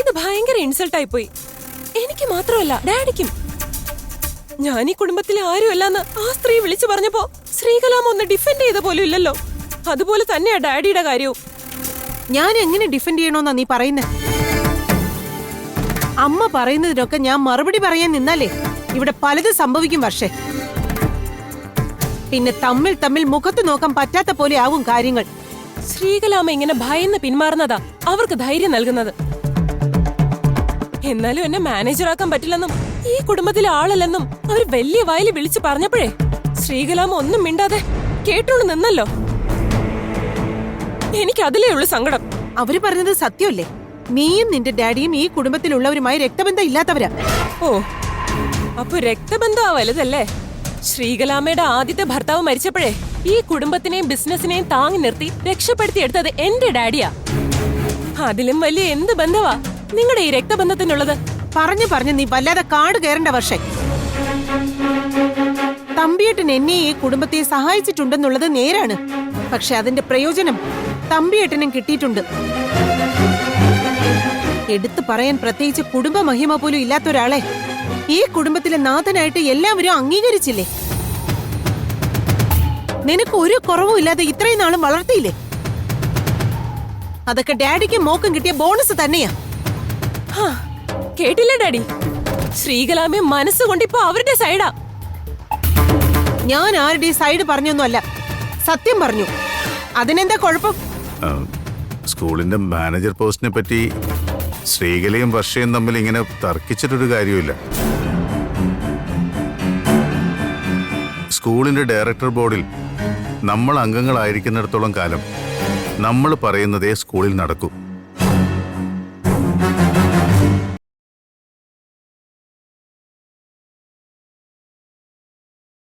ഇത് ഭയങ്കര ഇൻസൾട്ടായി പോയി. എനിക്ക് മാത്രമല്ല ഡാഡിക്കും. ഞാൻ ഈ കുടുംബത്തിലെ ആരുമല്ലെന്ന് ആ സ്ത്രീ വിളിച്ചു പറഞ്ഞപ്പോ ശ്രീകലാമ ഒന്ന് ഡിഫെൻഡ് ചെയ്ത പോലും ഇല്ലല്ലോ. അതുപോലെ തന്നെയാ ഡാഡിയുടെ കാര്യവും. ഞാൻ എങ്ങനെ ഡിഫെൻഡ് ചെയ്യണോന്നാ നീ പറയുന്നത്? അമ്മ പറയുന്നതിനൊക്കെ ഞാൻ മറുപടി പറയാൻ നിന്നാലേ ഇവിടെ പലതും സംഭവിക്കും വർഷേ. പിന്നെ തമ്മിൽ തമ്മിൽ മുഖത്ത് നോക്കാൻ പറ്റാത്ത പോലെ ആവും കാര്യങ്ങൾ. ശ്രീകലാമ ഇങ്ങനെ ഭയന്ന് പിന്മാറുന്നതാ അവർക്ക് ധൈര്യം നൽകുന്നത്. എന്നാലും എന്നെ മാനേജറാക്കാൻ പറ്റില്ലെന്നും ഈ കുടുംബത്തിലെ ആളല്ലെന്നും അവർ വലിയ വായിൽ വിളിച്ചു പറഞ്ഞപ്പോഴേ ശ്രീകലാമ ഒന്നും മിണ്ടാതെ കേട്ടോണ്ട് നിന്നല്ലോ. എനിക്ക് അതിലേ ഉള്ളു സങ്കടം. അവര് പറഞ്ഞത് സത്യമല്ലേ? നീയും നിന്റെ ഡാഡിയും ഈ കുടുംബത്തിലുള്ളവരുമായി രക്തബന്ധം ഇല്ലാത്തവരാ. ഓ, അപ്പൊ രക്തബന്ധമാ വലുതല്ലേ? ശ്രീകലാമയുടെ ആദ്യത്തെ ഭർത്താവ് മരിച്ചപ്പോഴേ ഈ കുടുംബത്തിനെയും ബിസിനസിനെയും താങ്ങി നിർത്തി രക്ഷപ്പെടുത്തി എടുത്തത് എന്റെ ഡാഡിയാ. അതിലും വലിയ എന്ത് ബന്ധവാ നിങ്ങളുടെ ഈ രക്തബന്ധത്തിനുള്ളത്? പറഞ്ഞു പറഞ്ഞു നീ വല്ലാതെ കാട് കയറേണ്ട വർഷേ. തമ്പിയേട്ടൻ എന്നെ ഈ കുടുംബത്തെ സഹായിച്ചിട്ടുണ്ടെന്നുള്ളത് നേരാണ്. പക്ഷെ അതിന്റെ പ്രയോജനം തമ്പിയേട്ടനും കിട്ടിയിട്ടുണ്ട്. എടുത്തു പറയാൻ പ്രത്യേകിച്ച് കുടുംബ മഹിമ പോലും ഇല്ലാത്ത ഒരാളെ ഈ കുടുംബത്തിലെ നാഥനായിട്ട് എല്ലാവരും അംഗീകരിച്ചില്ലേ? നിനക്ക് ഒരു കുറവും ഇല്ലാതെ ഇത്രയും നാളും വളർത്തിയില്ലേ? അതൊക്കെ ഡാഡിക്കും മോക്കും കിട്ടിയ ബോണസ് തന്നെയാ. കേട്ടില്ല ഡാഡി? ശ്രീകലാമയെ മനസ്സുകൊണ്ടിപ്പോ അവരുടെ സൈഡാ. ഞാൻ ആരുടെ സൈഡ് പറഞ്ഞൊന്നുമല്ല, സത്യം പറഞ്ഞു. അതിനെന്താ കുഴപ്പം? സ്കൂളിന്റെ മാനേജർ പോസ്റ്റിനെ പറ്റി ശ്രീകലയും വർഷയും തമ്മിൽ ഇങ്ങനെ തർക്കിച്ചിട്ടൊരു കാര്യമില്ല. സ്കൂളിന്റെ ഡയറക്ടർ ബോർഡിൽ നമ്മൾ അംഗങ്ങളായിരിക്കുന്നിടത്തോളം കാലം നമ്മൾ പറയുന്നതേ സ്കൂളിൽ നടക്കൂ.